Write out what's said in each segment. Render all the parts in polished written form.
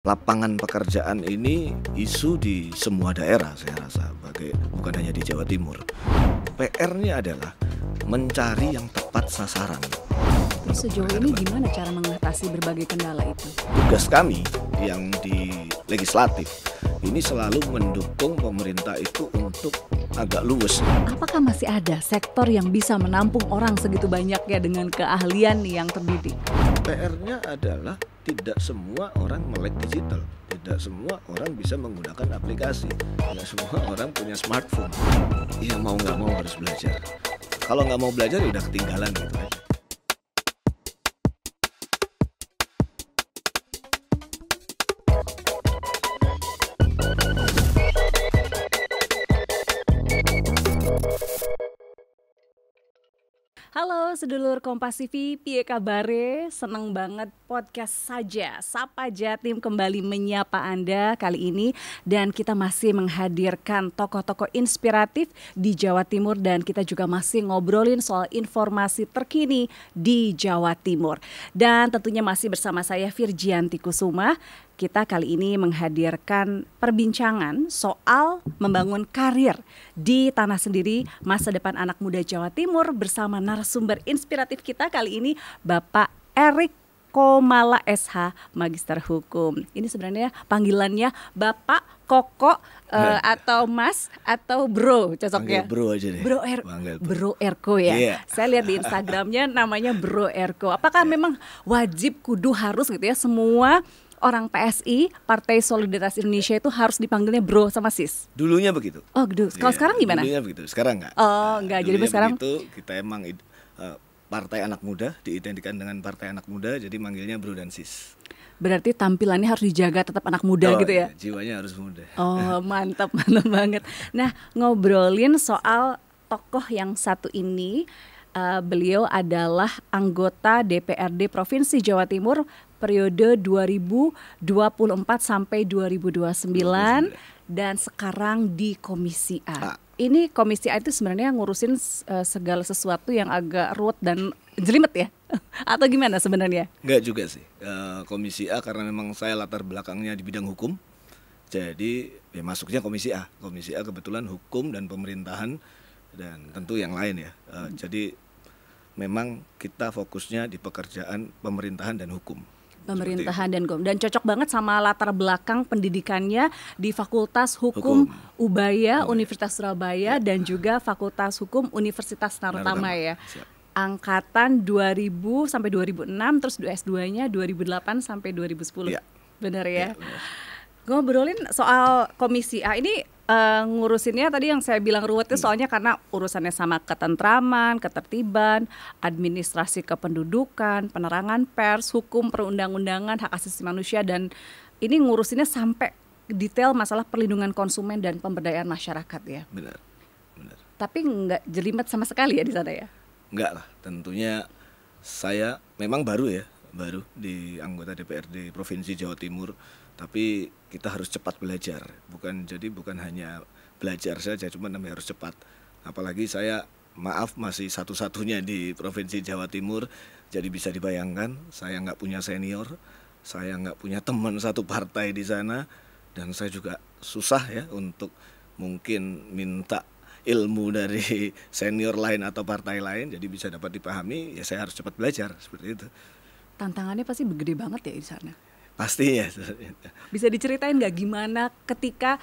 Lapangan pekerjaan ini isu di semua daerah saya rasa, bukan hanya di Jawa Timur. PR-nya adalah mencari yang tepat sasaran. Sejauh ini gimana cara mengatasi berbagai kendala itu? Tugas kami yang di legislatif ini selalu mendukung pemerintah itu untuk agak luwes. Apakah masih ada sektor yang bisa menampung orang segitu banyaknya dengan keahlian yang terdidik? PR-nya adalah tidak semua orang melek digital, tidak semua orang bisa menggunakan aplikasi, tidak semua orang punya smartphone. Ya mau nggak mau harus belajar. Kalau nggak mau belajar ya udah ketinggalan gitu aja. Halo sedulur Kompas TV, piye kabare? Seneng banget podcast saja Sapa Jatim kembali menyapa Anda kali ini. Dan kita masih menghadirkan tokoh-tokoh inspiratif di Jawa Timur. Dan kita juga masih ngobrolin soal informasi terkini di Jawa Timur. Dan tentunya masih bersama saya Virgianti Kusuma. Kita kali ini menghadirkan perbincangan soal membangun karir di tanah sendiri, masa depan anak muda Jawa Timur bersama narasumber inspiratif kita kali ini Bapak Erik Komala SH, Magister Hukum. Ini sebenarnya panggilannya Bapak, Koko, atau Mas, atau Bro cocoknya? Bro aja deh. Bro Erko ya. Yeah. Saya lihat di Instagramnya namanya Bro Erko. Apakah memang wajib kudu harus gitu ya semua orang PSI, Partai Solidaritas Indonesia itu harus dipanggilnya bro sama sis? Dulunya begitu. Oh gitu. Kalau sekarang gimana? Dulunya begitu, sekarang enggak. Oh enggak, jadi sekarang begitu, kita emang partai anak muda, diidentikan dengan partai anak muda, jadi manggilnya bro dan sis. Berarti tampilannya harus dijaga tetap anak muda gitu ya? Jiwanya harus muda. Oh mantap banget. Nah ngobrolin soal tokoh yang satu ini, beliau adalah anggota DPRD Provinsi Jawa Timur periode 2024 sampai 2029 dan sekarang di Komisi A. Ini Komisi A itu sebenarnya ngurusin segala sesuatu yang agak ruwet dan jelimet ya? Atau gimana sebenarnya? Enggak juga sih. Komisi A karena memang saya latar belakangnya di bidang hukum. Jadi ya masuknya Komisi A. Komisi A kebetulan hukum dan pemerintahan dan tentu yang lain ya. Jadi memang kita fokusnya di pekerjaan pemerintahan dan hukum. Pemerintahan dan hukum. Dan cocok banget sama latar belakang pendidikannya di Fakultas Hukum Ubaya Universitas Surabaya dan juga Fakultas Hukum Universitas Narutama ya. Siap. Angkatan 2000 sampai 2006, terus S2-nya 2008 sampai 2010. Ya. Benar ya? Benar. Ngobrolin soal Komisi A ini ngurusinnya tadi yang saya bilang ruwet itu soalnya karena urusannya sama ketentraman, ketertiban, administrasi kependudukan, penerangan pers, hukum perundang-undangan, hak asasi manusia, dan ini ngurusinnya sampai detail masalah perlindungan konsumen dan pemberdayaan masyarakat ya. Benar. Tapi nggak jelimet sama sekali ya di sana ya? Enggak lah, tentunya saya memang baru di anggota DPRD Provinsi Jawa Timur, tapi kita harus cepat belajar, bukan hanya belajar saja, cuma namanya harus cepat. Apalagi saya masih satu-satunya di Provinsi Jawa Timur, jadi bisa dibayangkan saya nggak punya senior, saya nggak punya teman satu partai di sana, dan saya juga susah ya untuk mungkin minta ilmu dari senior lain atau partai lain, jadi bisa dapat dipahami, ya saya harus cepat belajar, seperti itu. Tantangannya pasti gede banget ya di sana. Pasti ya. Bisa diceritain nggak gimana ketika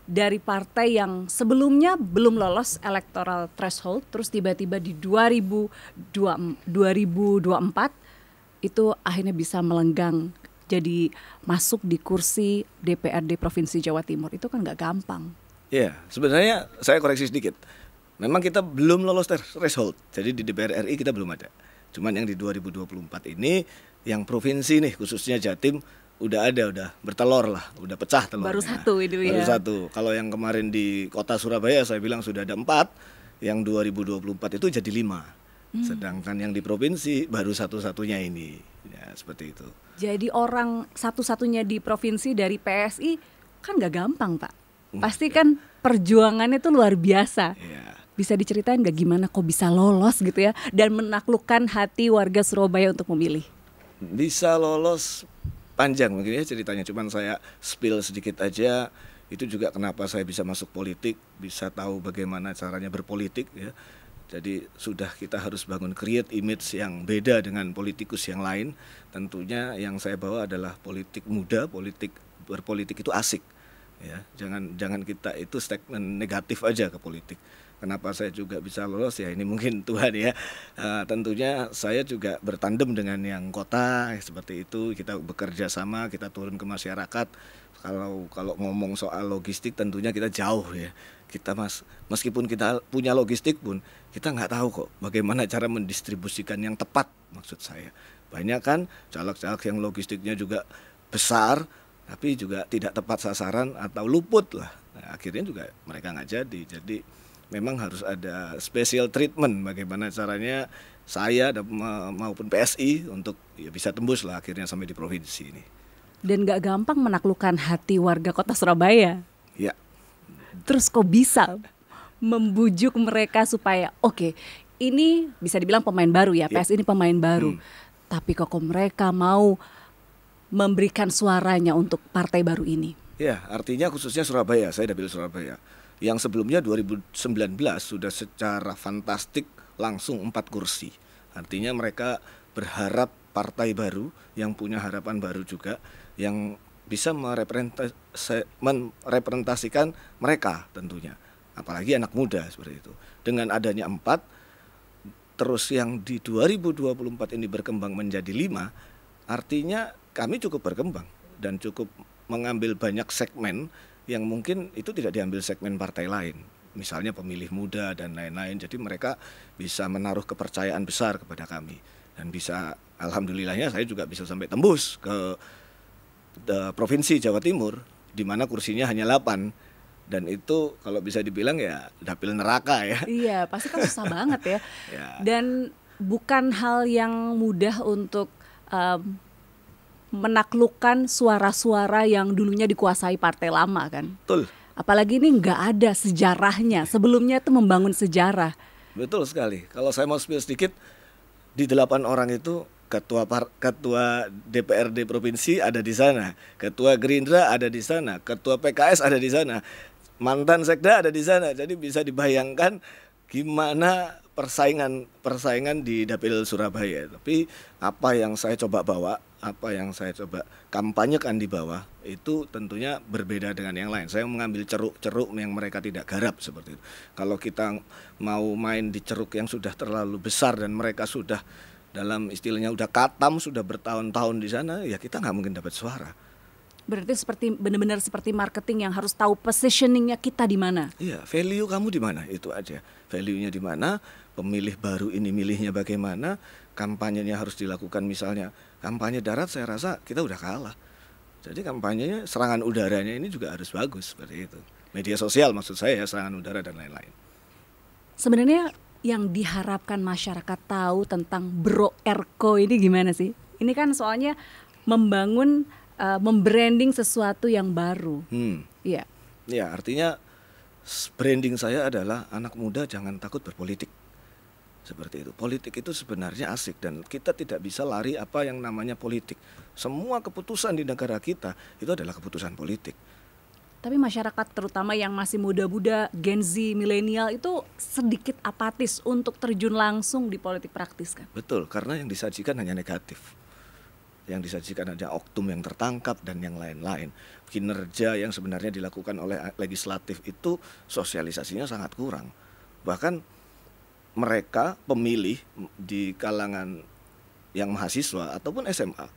dari partai yang sebelumnya belum lolos electoral threshold, terus tiba-tiba di 2024 itu akhirnya bisa melenggang jadi masuk di kursi DPRD Provinsi Jawa Timur, itu kan nggak gampang. Ya, sebenarnya saya koreksi sedikit. Memang kita belum lolos threshold, jadi di DPR RI kita belum ada. Cuman yang di 2024 ini, yang provinsi nih khususnya Jatim udah bertelur lah, udah pecah telurnya. Baru satu itu ya. Baru satu. Kalau yang kemarin di kota Surabaya saya bilang sudah ada 4, yang 2024 itu jadi 5. Sedangkan yang di provinsi baru satu-satunya ini. Ya, seperti itu. Jadi orang satu-satunya di provinsi dari PSI kan nggak gampang Pak. Pasti kan perjuangannya itu luar biasa. Ya. Bisa diceritain nggak gimana kok bisa lolos gitu ya dan menaklukkan hati warga Surabaya untuk memilih? Bisa lolos panjang mungkin ya ceritanya, cuman saya spill sedikit aja. Itu juga kenapa saya bisa masuk politik, bisa tahu bagaimana caranya berpolitik ya. Jadi sudah kita harus bangun create image yang beda dengan politikus yang lain. Tentunya yang saya bawa adalah politik muda, berpolitik itu asik. Ya, jangan kita itu statement negatif aja ke politik. Kenapa saya juga bisa lolos ya ini mungkin Tuhan ya. Tentunya saya juga bertandem dengan yang kota seperti itu. Kita bekerja sama, kita turun ke masyarakat. Kalau ngomong soal logistik tentunya kita jauh ya. Kita meskipun kita punya logistik pun kita nggak tahu kok bagaimana cara mendistribusikan yang tepat, maksud saya. Banyak kan caleg-caleg yang logistiknya juga besar tapi juga tidak tepat sasaran atau luput lah. Nah, akhirnya juga mereka nggak jadi. Jadi memang harus ada special treatment bagaimana caranya saya maupun PSI untuk ya bisa tembus lah akhirnya sampai di provinsi ini. Dan gak gampang menaklukkan hati warga kota Surabaya. Ya. Terus kok bisa membujuk mereka supaya oke, ini bisa dibilang pemain baru ya, PSI ini pemain baru. Tapi kok mereka mau memberikan suaranya untuk partai baru ini? Ya, artinya khususnya Surabaya, saya dapil Surabaya. Yang sebelumnya 2019 sudah secara fantastik langsung 4 kursi. Artinya mereka berharap partai baru yang punya harapan baru juga, yang bisa merepresentasikan mereka tentunya. Apalagi anak muda seperti itu. Dengan adanya 4, terus yang di 2024 ini berkembang menjadi 5, artinya kami cukup berkembang dan cukup mengambil banyak segmen yang mungkin itu tidak diambil segmen partai lain. Misalnya pemilih muda dan lain-lain. Jadi mereka bisa menaruh kepercayaan besar kepada kami. Dan bisa, alhamdulillahnya saya juga bisa sampai tembus ke Provinsi Jawa Timur, di mana kursinya hanya 8. Dan itu kalau bisa dibilang ya dapil neraka ya. Iya, pasti kan susah banget ya. Ya. Dan bukan hal yang mudah untuk menaklukkan suara-suara yang dulunya dikuasai partai lama kan. Betul. Apalagi ini nggak ada sejarahnya. Sebelumnya itu membangun sejarah. Betul sekali. Kalau saya mau spill sedikit, di 8 orang itu ketua DPRD provinsi ada di sana, ketua Gerindra ada di sana, ketua PKS ada di sana, mantan sekda ada di sana. Jadi bisa dibayangkan gimana persaingan di dapil Surabaya. Tapi apa yang saya coba bawa, apa yang saya coba kampanyekan di bawah itu tentunya berbeda dengan yang lain. Saya mengambil ceruk-ceruk yang mereka tidak garap seperti itu. Kalau kita mau main di ceruk yang sudah terlalu besar dan mereka sudah dalam istilahnya udah katam, sudah bertahun-tahun di sana, ya kita nggak mungkin dapat suara. Berarti benar-benar seperti marketing yang harus tahu positioningnya kita di mana. Iya, value kamu di mana, itu aja. Value-nya di mana, pemilih baru ini milihnya bagaimana, kampanyenya harus dilakukan. Misalnya kampanye darat saya rasa kita udah kalah. Jadi kampanyenya, serangan udaranya ini juga harus bagus seperti itu. Media sosial maksud saya ya, serangan udara dan lain-lain. Sebenarnya yang diharapkan masyarakat tahu tentang Bro Erko ini gimana sih? Ini kan soalnya membangun, membranding sesuatu yang baru. Iya. Ya, artinya branding saya adalah anak muda jangan takut berpolitik. Seperti itu. Politik itu sebenarnya asik dan kita tidak bisa lari apa yang namanya politik. Semua keputusan di negara kita itu adalah keputusan politik. Tapi masyarakat terutama yang masih muda-muda, Gen Z, milenial itu sedikit apatis untuk terjun langsung di politik praktis kan? Betul, karena yang disajikan hanya negatif. Yang disajikan hanya oknum yang tertangkap dan yang lain-lain. Kinerja yang sebenarnya dilakukan oleh legislatif itu sosialisasinya sangat kurang. Bahkan mereka pemilih di kalangan yang mahasiswa ataupun SMA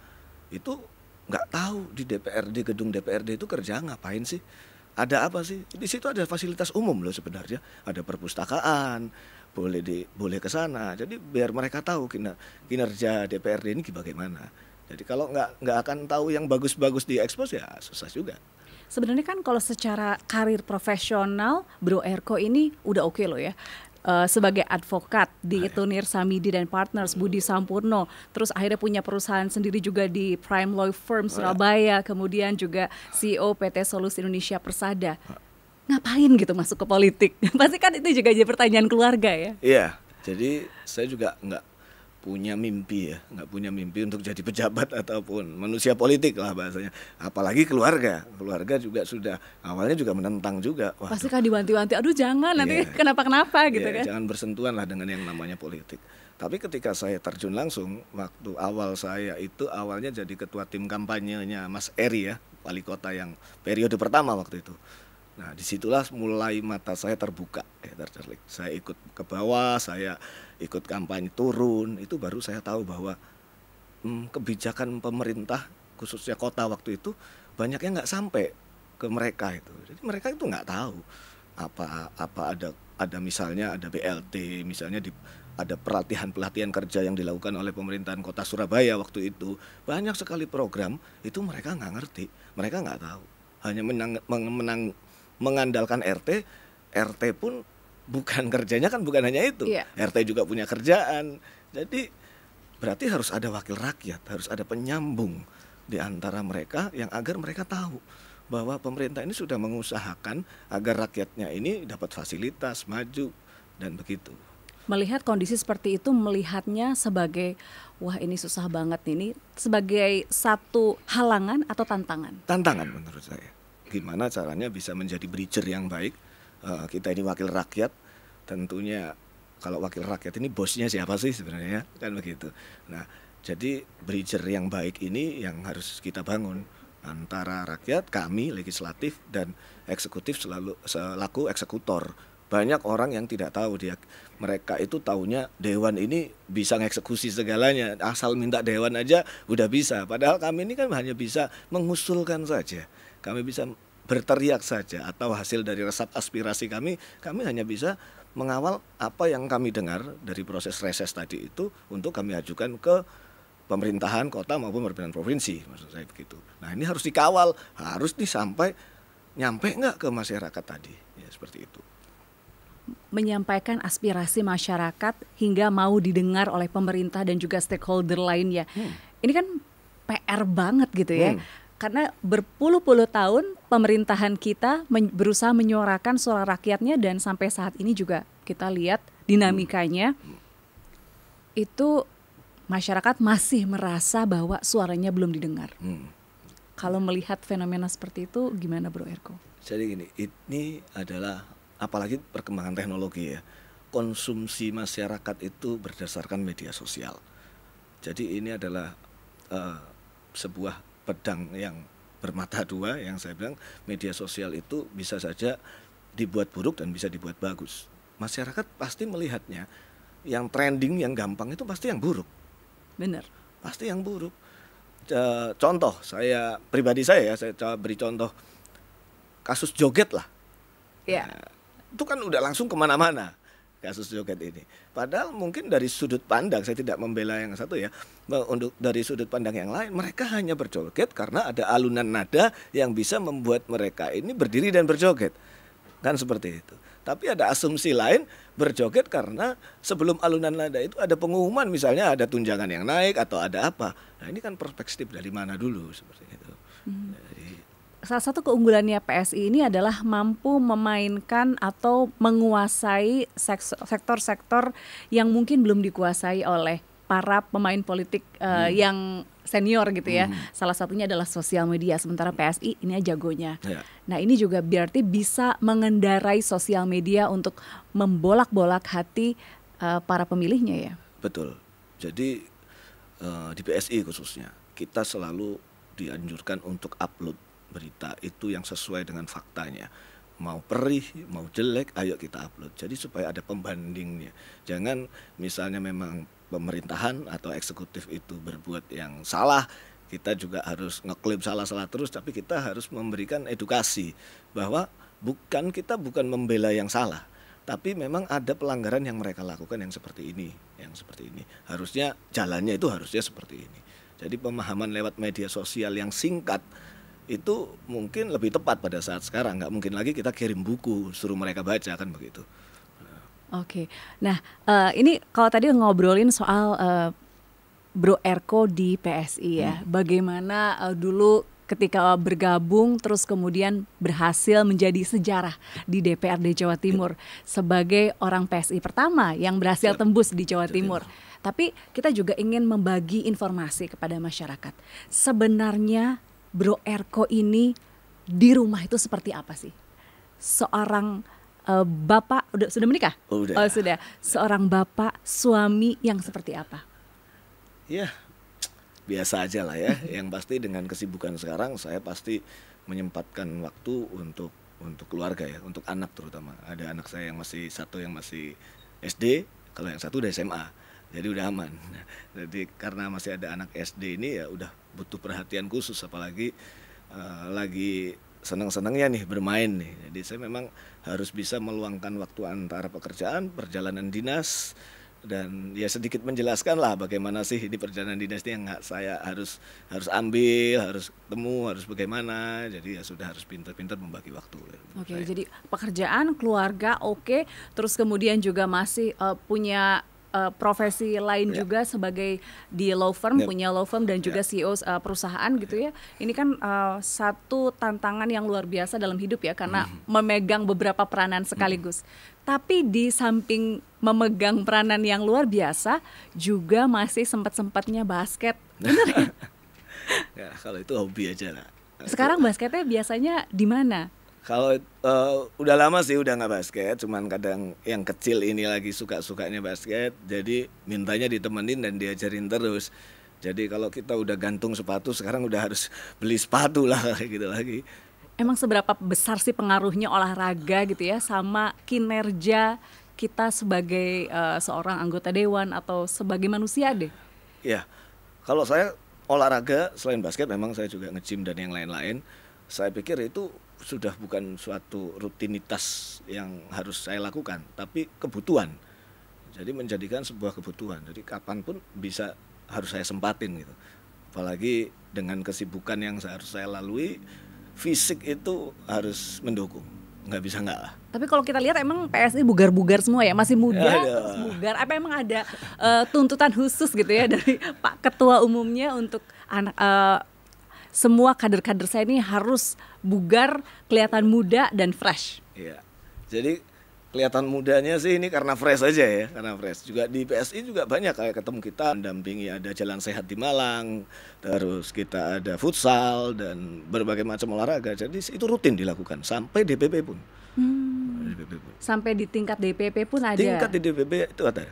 itu nggak tahu di DPRD, gedung DPRD itu kerja ngapain sih? Ada apa sih? Di situ ada fasilitas umum loh sebenarnya. Ada perpustakaan, boleh ke sana. Jadi biar mereka tahu kinerja DPRD ini bagaimana. Jadi kalau nggak akan tahu yang bagus-bagus diekspos ya susah juga. Sebenarnya kan kalau secara karir profesional, Bro Erko ini udah oke loh ya. Sebagai advokat di Tunir Samidi dan Partners, Budi Sampurno, terus akhirnya punya perusahaan sendiri juga di Prime Law Firm Surabaya, kemudian juga CEO PT Solusi Indonesia Persada. Ngapain gitu masuk ke politik? Pasti kan itu juga jadi pertanyaan keluarga ya. Iya, jadi saya juga nggak punya mimpi ya, nggak punya mimpi untuk jadi pejabat ataupun manusia politik lah bahasanya. Apalagi keluarga juga sudah awalnya juga menentang juga. Pasti kan diwanti-wanti, aduh jangan nanti Iya. kenapa-kenapa gitu kan. Jangan bersentuhan lah dengan yang namanya politik. Tapi ketika saya terjun langsung, waktu awal saya itu awalnya jadi ketua tim kampanyenya Mas Eri ya, wali kota yang periode pertama waktu itu. Nah disitulah mulai mata saya terbuka, terdelik. Saya ikut ke bawah, saya ikut kampanye turun, itu baru saya tahu bahwa kebijakan pemerintah khususnya kota waktu itu banyak yang nggak sampai ke mereka itu. Jadi mereka itu nggak tahu apa ada misalnya ada BLT, misalnya ada pelatihan kerja yang dilakukan oleh pemerintahan kota Surabaya waktu itu. Banyak sekali program itu mereka nggak ngerti, mereka nggak tahu. Hanya mengandalkan RT pun bukan kerjanya kan bukan hanya itu. Iya. RT juga punya kerjaan. Jadi berarti harus ada wakil rakyat, harus ada penyambung di antara mereka yang agar mereka tahu bahwa pemerintah ini sudah mengusahakan agar rakyatnya ini dapat fasilitas, maju dan begitu. Melihat kondisi seperti itu, melihatnya sebagai wah ini susah banget ini, sebagai satu halangan atau tantangan? Tantangan menurut saya. Gimana caranya bisa menjadi bridger yang baik. Kita ini wakil rakyat, tentunya kalau wakil rakyat ini bosnya siapa sih sebenarnya, kan begitu. Nah, jadi bridger yang baik ini yang harus kita bangun antara rakyat, kami legislatif dan eksekutif selaku eksekutor. Banyak orang yang tidak tahu mereka itu taunya dewan ini bisa mengeksekusi segalanya, asal minta dewan aja udah bisa. Padahal kami ini kan hanya bisa mengusulkan saja. Kami bisa berteriak saja atau hasil dari resap aspirasi kami hanya bisa mengawal apa yang kami dengar dari proses reses tadi itu untuk kami ajukan ke pemerintahan kota maupun pemerintahan provinsi, maksud saya begitu. Nah ini harus dikawal, harus sampai nyampe nggak ke masyarakat tadi, ya seperti itu. Menyampaikan aspirasi masyarakat hingga mau didengar oleh pemerintah dan juga stakeholder lainnya. Ini kan PR banget gitu ya. Karena berpuluh-puluh tahun pemerintahan kita berusaha menyuarakan suara rakyatnya dan sampai saat ini juga kita lihat dinamikanya itu masyarakat masih merasa bahwa suaranya belum didengar. Kalau melihat fenomena seperti itu gimana Bro Erko? Jadi gini, ini adalah apalagi perkembangan teknologi ya. Konsumsi masyarakat itu berdasarkan media sosial. Jadi ini adalah sebuah pedang yang bermata dua yang saya bilang media sosial itu bisa saja dibuat buruk dan bisa dibuat bagus. Masyarakat pasti melihatnya yang trending, yang gampang itu pasti yang buruk. Benar. Pasti yang buruk. Contoh, saya pribadi saya coba beri contoh kasus joget lah. Ya. Nah, itu kan udah langsung kemana-mana kasus joget ini. Padahal mungkin dari sudut pandang, saya tidak membela yang satu ya, untuk dari sudut pandang yang lain, mereka hanya berjoget karena ada alunan nada yang bisa membuat mereka ini berdiri dan berjoget. Kan seperti itu. Tapi ada asumsi lain, berjoget karena sebelum alunan nada itu ada pengumuman, misalnya ada tunjangan yang naik atau ada apa. Nah ini kan perspektif dari mana dulu seperti itu. Jadi, salah satu keunggulannya PSI ini adalah mampu memainkan atau menguasai sektor-sektor yang mungkin belum dikuasai oleh para pemain politik yang senior gitu ya. Salah satunya adalah sosial media, sementara PSI ini jagonya. ya. Nah ini juga berarti bisa mengendarai sosial media untuk membolak-bolak hati para pemilihnya ya. Betul. Jadi di PSI khususnya kita selalu dianjurkan untuk upload berita itu yang sesuai dengan faktanya. Mau perih, mau jelek, ayo kita upload. Jadi supaya ada pembandingnya. Jangan misalnya memang pemerintahan atau eksekutif itu berbuat yang salah, kita juga harus ngeklaim salah-salah terus, tapi kita harus memberikan edukasi bahwa kita bukan membela yang salah, tapi memang ada pelanggaran yang mereka lakukan yang seperti ini. Harusnya jalannya itu harusnya seperti ini. Jadi pemahaman lewat media sosial yang singkat itu mungkin lebih tepat pada saat sekarang. Nggak mungkin lagi kita kirim buku suruh mereka baca, kan begitu. Oke, nah ini kalau tadi ngobrolin soal Bro Erko di PSI ya, bagaimana dulu ketika bergabung terus kemudian berhasil menjadi sejarah di DPRD Jawa Timur sebagai orang PSI pertama yang berhasil tembus di Jawa Timur. Tapi kita juga ingin membagi informasi kepada masyarakat. Sebenarnya Bro Erko ini di rumah itu seperti apa sih? Seorang bapak, sudah menikah? Udah. Oh sudah. Seorang bapak, suami yang seperti apa? Ya, biasa aja lah ya. Yang pasti dengan kesibukan sekarang saya pasti menyempatkan waktu untuk keluarga ya, untuk anak terutama. Ada anak saya yang masih SD, kalau yang satu udah SMA. Jadi udah aman. Jadi karena masih ada anak SD ini ya udah butuh perhatian khusus, apalagi lagi senang-senangnya nih bermain nih. Jadi saya memang harus bisa meluangkan waktu antara pekerjaan, perjalanan dinas, dan ya sedikit menjelaskan lah bagaimana sih di perjalanan dinas ini yang saya harus ambil, harus ketemu, harus bagaimana. Jadi ya sudah harus pintar-pintar membagi waktu. Oke, jadi pekerjaan, keluarga, oke. Terus kemudian juga masih punya profesi lain juga sebagai di law firm, punya law firm dan juga CEO perusahaan gitu ya. Ini kan satu tantangan yang luar biasa dalam hidup ya, karena memegang beberapa peranan sekaligus. Tapi di samping memegang peranan yang luar biasa, juga masih sempat-sempatnya basket. Benar ya? Ya, kalau itu hobi aja lah. Sekarang basketnya biasanya di mana? Kalau udah lama sih udah nggak basket, cuman kadang yang kecil ini lagi suka-sukanya basket, jadi mintanya ditemenin dan diajarin terus. Jadi kalau kita udah gantung sepatu, sekarang udah harus beli sepatu lah kayak gitu lagi. Emang seberapa besar sih pengaruhnya olahraga gitu ya sama kinerja kita sebagai seorang anggota dewan atau sebagai manusia deh? Ya, kalau saya olahraga selain basket memang saya juga nge-gym dan yang lain-lain. Saya pikir itu sudah bukan suatu rutinitas yang harus saya lakukan, tapi kebutuhan. Jadi menjadikan sebuah kebutuhan. Jadi kapanpun bisa harus saya sempatin gitu. Apalagi dengan kesibukan yang harus saya lalui, fisik itu harus mendukung, nggak bisa nggak lah. Tapi kalau kita lihat emang PSI bugar-bugar semua ya, masih muda terus bugar. Apa emang ada tuntutan khusus gitu ya dari Pak Ketua Umumnya untuk anak semua kader-kader saya ini harus bugar, kelihatan muda dan fresh? Iya, jadi kelihatan mudanya sih ini karena fresh aja ya, karena fresh. Juga di PSI juga banyak kayak ketemu kita, mendampingi ada jalan sehat di Malang, terus kita ada futsal dan berbagai macam olahraga. Jadi itu rutin dilakukan sampai DPP pun. DPP pun. Sampai di tingkat DPP pun ada. Tingkat di DPP itu ada.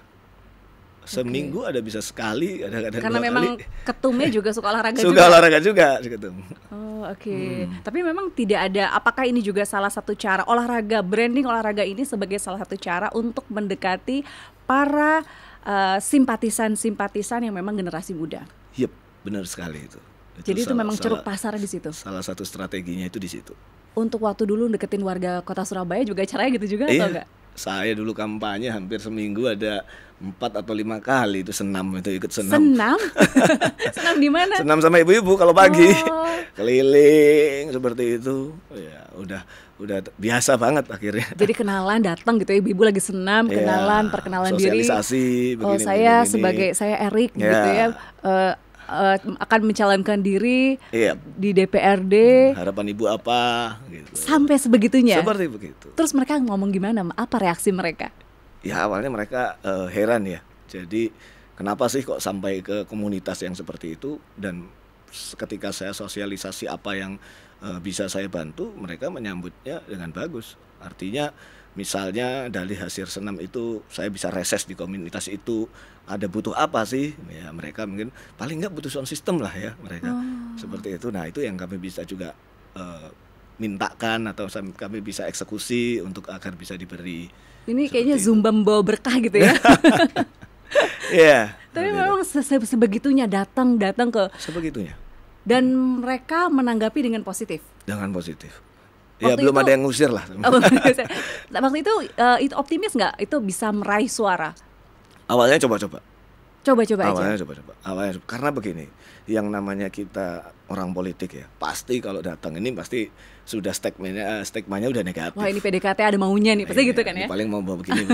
Seminggu ada bisa sekali, kadang-kadang karena 2 memang kali. ketumnya juga suka olahraga Suka olahraga juga si ketum. Oh oke. Tapi memang tidak ada, apakah ini juga salah satu cara olahraga, branding olahraga ini sebagai salah satu cara untuk mendekati para simpatisan-simpatisan yang memang generasi muda? Yep, benar sekali itu. Jadi itu memang ceruk pasar di situ. Salah satu strateginya itu di situ. Untuk waktu dulu deketin warga kota Surabaya juga caranya gitu juga atau enggak? Saya dulu kampanye hampir seminggu ada 4 atau 5 kali itu senam, itu ikut senam. Senam? Senam di mana? Senam sama ibu-ibu kalau pagi. Keliling seperti itu. Ya, udah biasa banget akhirnya. Jadi kenalan datang gitu ya, ibu lagi senam, kenalan, perkenalan diri. Sosialisasi begini. Saya sebagai saya Erik gitu ya. Akan mencalonkan diri di DPRD. Harapan ibu apa gitu. Sampai sebegitunya. Seperti begitu. Terus mereka ngomong gimana? Apa reaksi mereka? Ya awalnya mereka heran ya. Jadi kenapa sih kok sampai ke komunitas yang seperti itu, dan ketika saya sosialisasi apa yang bisa saya bantu, mereka menyambutnya dengan bagus. Artinya misalnya dari hasil senam itu saya bisa reses di komunitas itu, ada butuh apa sih ya, mereka mungkin paling nggak butuh sound system lah ya mereka. Seperti itu. Nah itu yang kami bisa juga mintakan atau kami bisa eksekusi untuk agar bisa diberi. Ini kayaknya Zumba membawa berkah gitu ya. Iya. Tapi memang sebegitunya datang ke sebegitunya. Dan mereka menanggapi dengan positif. Dengan positif. Ya belum ada yang ngusir lah. Waktu itu optimis nggak itu bisa meraih suara? Awalnya coba-coba aja. Awalnya karena begini, yang namanya kita orang politik ya, pasti kalau datang ini pasti sudah stigmanya udah negatif. Wah ini PDKT ada maunya nih, pasti gitu kan ya? Paling mau bawa begini.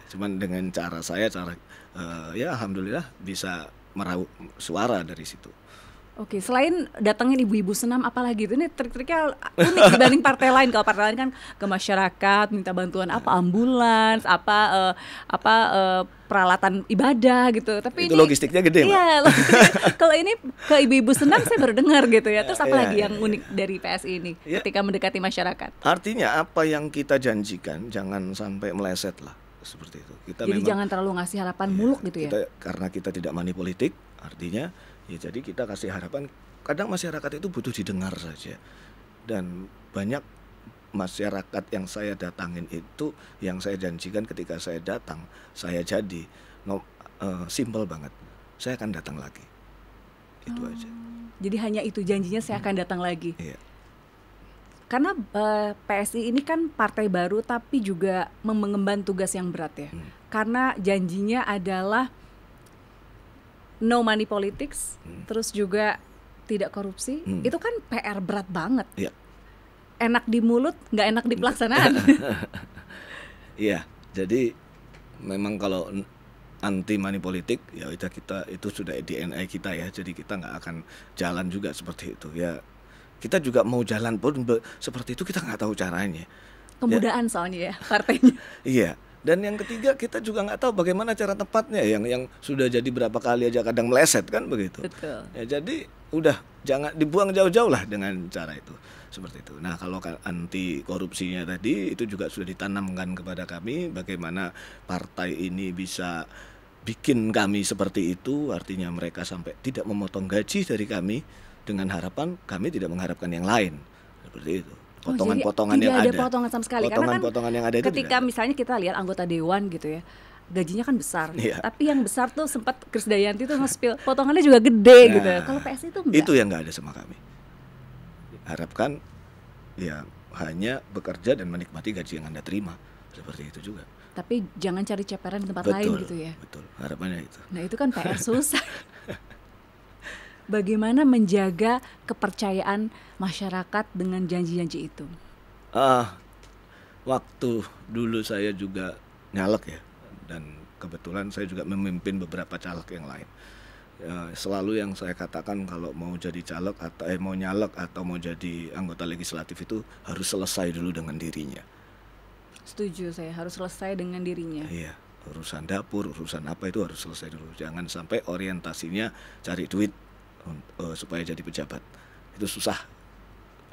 Cuman dengan cara ya alhamdulillah bisa meraup suara dari situ. Oke, selain datangin ibu-ibu senam apalagi itu, ini trik-triknya unik dibanding partai lain. Kalau partai lain kan ke masyarakat minta bantuan apa ambulans, peralatan ibadah gitu. Tapi itu ini logistiknya gede, Mbak. iya, kalau ini ke ibu-ibu senam saya baru dengar gitu ya. Terus apa Iya, lagi iya, yang unik dari PSI ini Iya. ketika mendekati masyarakat? Artinya apa yang kita janjikan jangan sampai meleset lah, seperti itu. Kita Jadi memang jangan terlalu ngasih harapan muluk gitu ya. karena kita tidak money politik, artinya ya jadi kita kasih harapan. Kadang masyarakat itu butuh didengar saja. Dan banyak masyarakat yang saya datangin itu, yang saya janjikan ketika saya datang, saya jadi simple banget. Saya akan datang lagi. Itu aja. Jadi hanya itu janjinya, saya akan datang lagi. Iya. Karena PSI ini kan partai baru tapi juga mengemban tugas yang berat ya. Karena janjinya adalah no money politics, terus juga tidak korupsi. Itu kan PR berat banget. Iya. Enak di mulut, nggak enak di pelaksanaan. Iya. Jadi memang kalau anti money politik ya kita itu sudah DNA kita ya. Jadi kita nggak akan jalan juga seperti itu ya. Kita juga mau jalan pun seperti itu kita nggak tahu caranya. Kemudahan soalnya ya partainya. Iya. Dan yang ketiga kita juga nggak tahu bagaimana cara tepatnya, yang sudah jadi berapa kali aja kadang meleset kan begitu. Betul. Ya, jadi udah jangan dibuang jauh-jauh lah dengan cara itu, seperti itu. Nah kalau anti korupsinya tadi itu juga sudah ditanamkan kepada kami bagaimana partai ini bisa bikin kami seperti itu, artinya mereka sampai tidak memotong gaji dari kami dengan harapan kami tidak mengharapkan yang lain, seperti itu. Potongan-potongan yang tidak ada. ada potongan sama sekali. Potongan-potongan yang ada itu ketika tidak ada. misalnya kita lihat anggota dewan gitu ya, gajinya kan besar. Iya. Tapi yang besar tuh sempat Krisdayanti tuh nge-spill potongannya juga gede gitu. Kalau PSI itu enggak. Itu yang nggak ada sama kami. Harapkan ya hanya bekerja dan menikmati gaji yang Anda terima, seperti itu juga. Tapi jangan cari ceperan di tempat lain gitu ya. Betul, harapannya itu. Nah itu kan PR susah. Bagaimana menjaga kepercayaan masyarakat dengan janji-janji itu? Waktu dulu saya juga nyalek ya, dan kebetulan saya juga memimpin beberapa caleg yang lain. Ya, selalu yang saya katakan kalau mau jadi caleg atau mau nyalek atau mau jadi anggota legislatif itu harus selesai dulu dengan dirinya. Setuju, saya harus selesai dengan dirinya. Iya, urusan dapur, urusan apa itu harus selesai dulu. Jangan sampai orientasinya cari duit supaya jadi pejabat. Itu susah,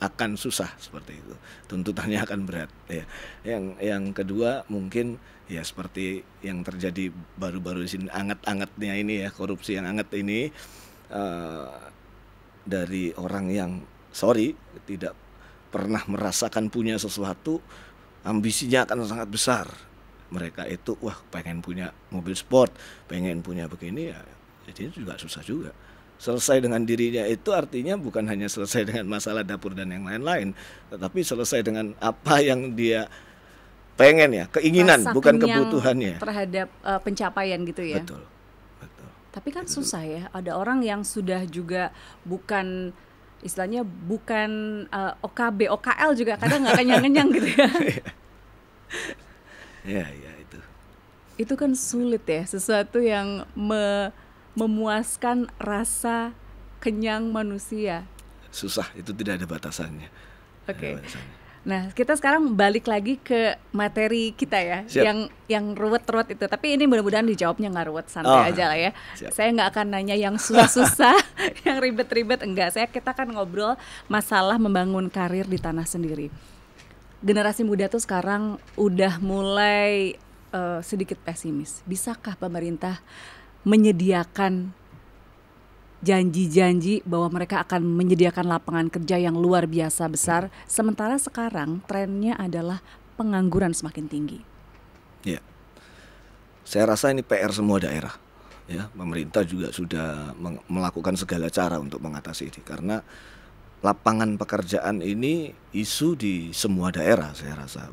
akan susah seperti itu. Tuntutannya akan berat. Ya. Yang kedua mungkin ya seperti yang terjadi baru-baru di sini, anget-angetnya ini ya, korupsi yang anget ini dari orang yang tidak pernah merasakan punya sesuatu, ambisinya akan sangat besar. Mereka itu pengen punya mobil sport, pengen punya begini ya, jadi juga susah juga. Selesai dengan dirinya itu artinya bukan hanya selesai dengan masalah dapur dan yang lain-lain, tetapi selesai dengan apa yang dia pengen ya, keinginan, rasa bukan kenyang kebutuhannya. terhadap pencapaian gitu ya. Betul. Tapi kan susah ya, ada orang yang sudah juga bukan istilahnya bukan OKB, OKL juga kadang nggak kenyang-kenyang gitu ya. Ya itu. Itu kan sulit ya, sesuatu yang memuaskan rasa kenyang manusia. Susah, itu tidak ada batasannya. Oke. Nah, kita sekarang balik lagi ke materi kita ya. Siap. Yang ruwet-ruwet itu. Tapi ini mudah-mudahan dijawabnya nggak ruwet, santai aja lah ya. Siap. Saya nggak akan nanya yang susah-susah, yang ribet-ribet, enggak. Kita kan ngobrol masalah membangun karir di tanah sendiri. Generasi muda tuh sekarang udah mulai sedikit pesimis. Bisakah pemerintah menyediakan janji-janji bahwa mereka akan menyediakan lapangan kerja yang luar biasa besar, sementara sekarang trennya adalah pengangguran semakin tinggi? Ya, saya rasa ini PR semua daerah. Ya, pemerintah juga sudah melakukan segala cara untuk mengatasi ini, karena lapangan pekerjaan ini isu di semua daerah, saya rasa,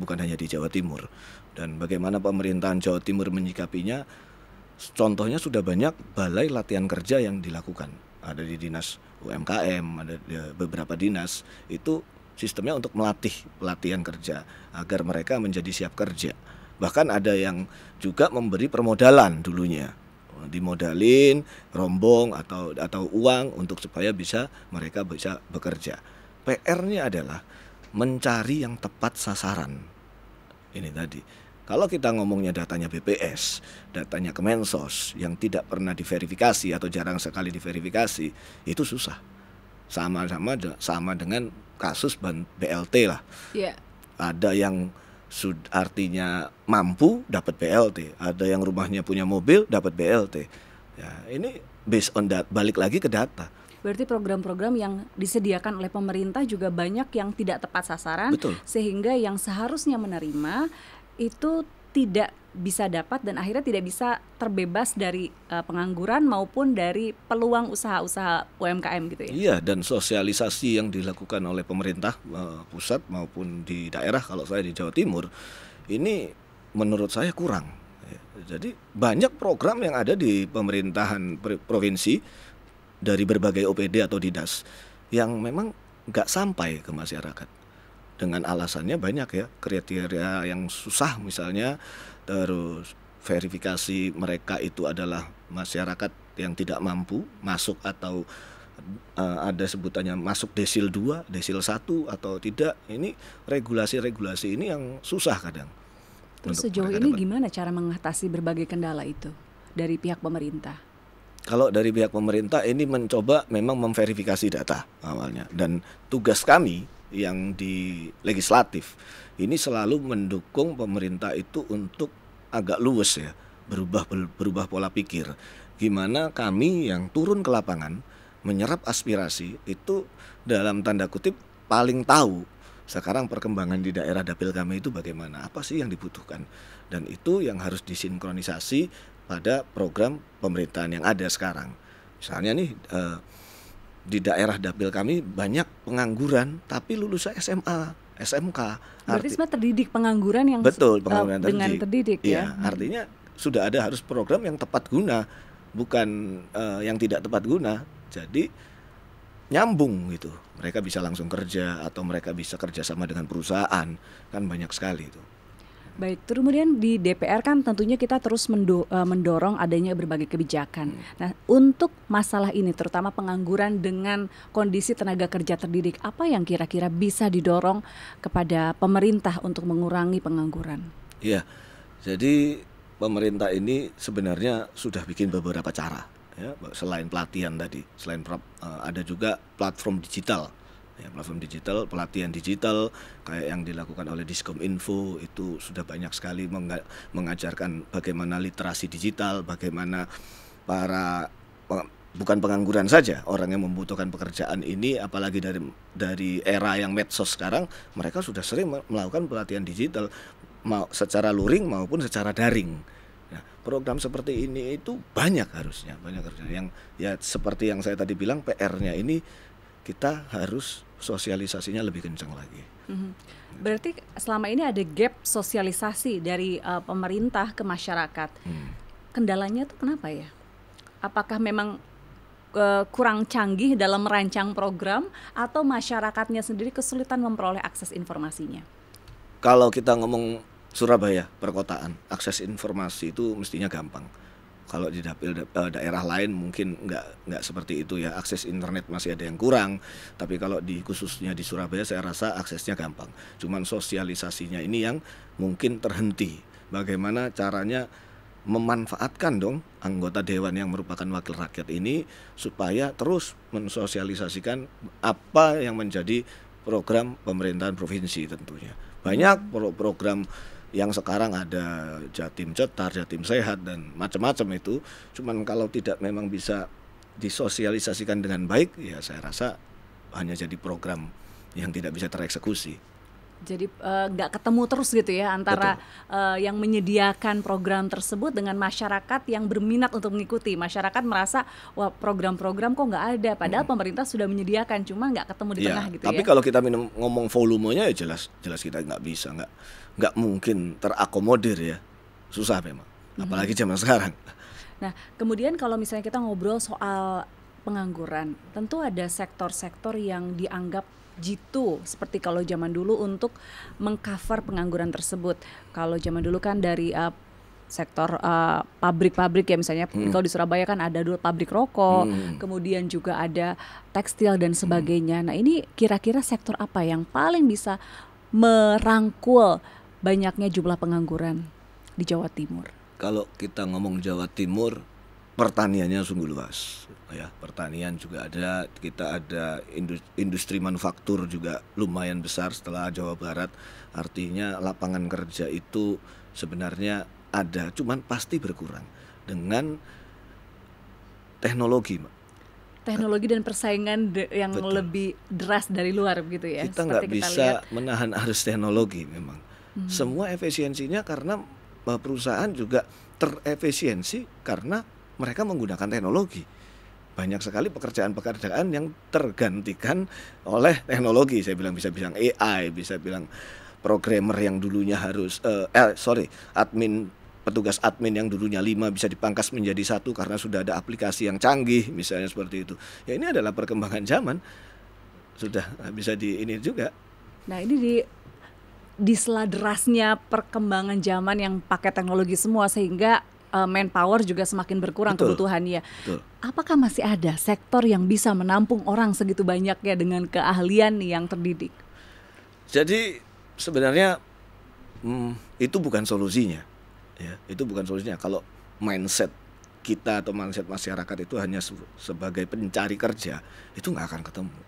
bukan hanya di Jawa Timur. Dan bagaimana pemerintahan Jawa Timur menyikapinya? Contohnya sudah banyak balai latihan kerja yang dilakukan. Ada di dinas UMKM, ada di beberapa dinas. Itu sistemnya untuk melatih pelatihan kerja agar mereka menjadi siap kerja. Bahkan ada yang juga memberi permodalan dulunya. dimodalin, rombong atau uang untuk supaya mereka bisa bekerja. PR-nya adalah mencari yang tepat sasaran. Ini tadi. Kalau kita ngomongnya datanya BPS, datanya Kemensos yang tidak pernah diverifikasi atau jarang sekali diverifikasi, itu susah. Sama dengan kasus BLT lah. Yeah. Ada yang artinya mampu dapat BLT, ada yang rumahnya punya mobil dapat BLT. Ya, ini based on balik lagi ke data. Berarti program-program yang disediakan oleh pemerintah juga banyak yang tidak tepat sasaran. Betul. Sehingga yang seharusnya menerima itu tidak bisa dapat dan akhirnya tidak bisa terbebas dari pengangguran maupun dari peluang usaha-usaha UMKM gitu ya. Iya, dan sosialisasi yang dilakukan oleh pemerintah pusat maupun di daerah, kalau saya di Jawa Timur, ini menurut saya kurang. Jadi banyak program yang ada di pemerintahan provinsi dari berbagai OPD atau dinas yang memang nggak sampai ke masyarakat. Dengan alasannya banyak ya, kriteria yang susah misalnya, terus verifikasi mereka itu adalah masyarakat yang tidak mampu masuk atau ada sebutannya masuk desil 2, desil 1 atau tidak. Ini regulasi-regulasi ini yang susah kadang. Terus sejauh ini gimana cara mengatasi berbagai kendala itu dari pihak pemerintah? Kalau dari pihak pemerintah ini mencoba memang memverifikasi data awalnya, dan tugas kami yang di legislatif ini selalu mendukung pemerintah itu untuk agak luwes ya, berubah pola pikir. Gimana kami yang turun ke lapangan menyerap aspirasi itu dalam tanda kutip paling tahu sekarang perkembangan di daerah dapil kami itu bagaimana, apa sih yang dibutuhkan, dan itu yang harus disinkronisasi pada program pemerintahan yang ada sekarang. Misalnya nih di daerah dapil kami banyak pengangguran tapi lulusan SMA, SMK. Berarti sebenarnya terdidik pengangguran yang betul, pengangguran dengan terdidik ya. Artinya sudah ada harus program yang tepat guna, bukan yang tidak tepat guna. Jadi nyambung gitu. Mereka bisa langsung kerja atau mereka bisa kerja sama dengan perusahaan, kan banyak sekali itu. Baik, kemudian di DPR kan tentunya kita terus mendorong adanya berbagai kebijakan. Nah, untuk masalah ini terutama pengangguran dengan kondisi tenaga kerja terdidik, apa yang kira-kira bisa didorong kepada pemerintah untuk mengurangi pengangguran? Iya, jadi pemerintah ini sebenarnya sudah bikin beberapa cara. Ya, selain pelatihan tadi, ada juga platform digital. Ya, platform digital, pelatihan digital kayak yang dilakukan oleh Diskominfo itu sudah banyak sekali mengajarkan bagaimana literasi digital, bagaimana bukan pengangguran saja, orang yang membutuhkan pekerjaan ini, apalagi dari era yang medsos sekarang, mereka sudah sering melakukan pelatihan digital secara luring maupun secara daring. Nah, program seperti ini itu banyak harusnya yang ya seperti yang saya tadi bilang, PR-nya ini kita harus sosialisasinya lebih kencang lagi. Berarti selama ini ada gap sosialisasi dari pemerintah ke masyarakat. Kendalanya tuh kenapa ya? Apakah memang kurang canggih dalam merancang program atau masyarakatnya sendiri kesulitan memperoleh akses informasinya? Kalau kita ngomong Surabaya, perkotaan, akses informasi itu mestinya gampang. Kalau di daerah lain mungkin nggak seperti itu ya, akses internet masih ada yang kurang. Tapi kalau khususnya di Surabaya saya rasa aksesnya gampang. Cuman sosialisasinya ini yang mungkin terhenti. Bagaimana caranya memanfaatkan dong anggota dewan yang merupakan wakil rakyat ini supaya terus mensosialisasikan apa yang menjadi program pemerintahan provinsi tentunya. Banyak program yang sekarang ada Jatim Cetar, Jatim Sehat dan macam-macam itu. Cuman kalau tidak memang bisa disosialisasikan dengan baik, ya saya rasa hanya jadi program yang tidak bisa tereksekusi. Jadi nggak ketemu terus gitu ya antara yang menyediakan program tersebut dengan masyarakat yang berminat untuk mengikuti. Masyarakat merasa wah program-program kok nggak ada, padahal pemerintah sudah menyediakan, cuma nggak ketemu di tengah gitu tapi ya. Kalau kita ngomong volumenya ya jelas kita nggak bisa, nggak mungkin terakomodir ya, susah memang, apalagi zaman sekarang. Nah, kemudian kalau misalnya kita ngobrol soal pengangguran, tentu ada sektor-sektor yang dianggap jitu seperti kalau zaman dulu untuk mengcover pengangguran tersebut. Kalau zaman dulu kan dari sektor pabrik-pabrik ya, misalnya kalau di Surabaya kan ada dulu pabrik rokok, kemudian juga ada tekstil dan sebagainya. Nah ini kira-kira sektor apa yang paling bisa merangkul banyaknya jumlah pengangguran di Jawa Timur? Kalau kita ngomong Jawa Timur, pertaniannya sungguh luas ya. Pertanian juga ada, kita ada industri manufaktur juga lumayan besar setelah Jawa Barat. Artinya lapangan kerja itu sebenarnya ada, cuman pasti berkurang dengan teknologi, Mbak. Teknologi dan persaingan yang Betul. lebih deras dari luar begitu ya. Kita Seperti nggak kita bisa lihat. menahan arus teknologi memang. Semua efisiensinya karena perusahaan juga terefisiensi karena mereka menggunakan teknologi. Banyak sekali pekerjaan-pekerjaan yang tergantikan oleh teknologi. Saya bilang bisa bilang AI, bisa bilang programmer yang dulunya harus petugas admin yang dulunya 5 bisa dipangkas menjadi 1 karena sudah ada aplikasi yang canggih, misalnya seperti itu. Ya ini adalah perkembangan zaman. Sudah bisa ini juga. Nah ini di sela derasnya perkembangan zaman yang pakai teknologi semua, sehingga manpower juga semakin berkurang. Betul. Kebutuhannya. Betul. Apakah masih ada sektor yang bisa menampung orang segitu banyaknya dengan keahlian yang terdidik? Jadi sebenarnya itu bukan solusinya. Ya, itu bukan solusinya. Kalau mindset kita atau mindset masyarakat itu hanya sebagai pencari kerja, itu nggak akan ketemu.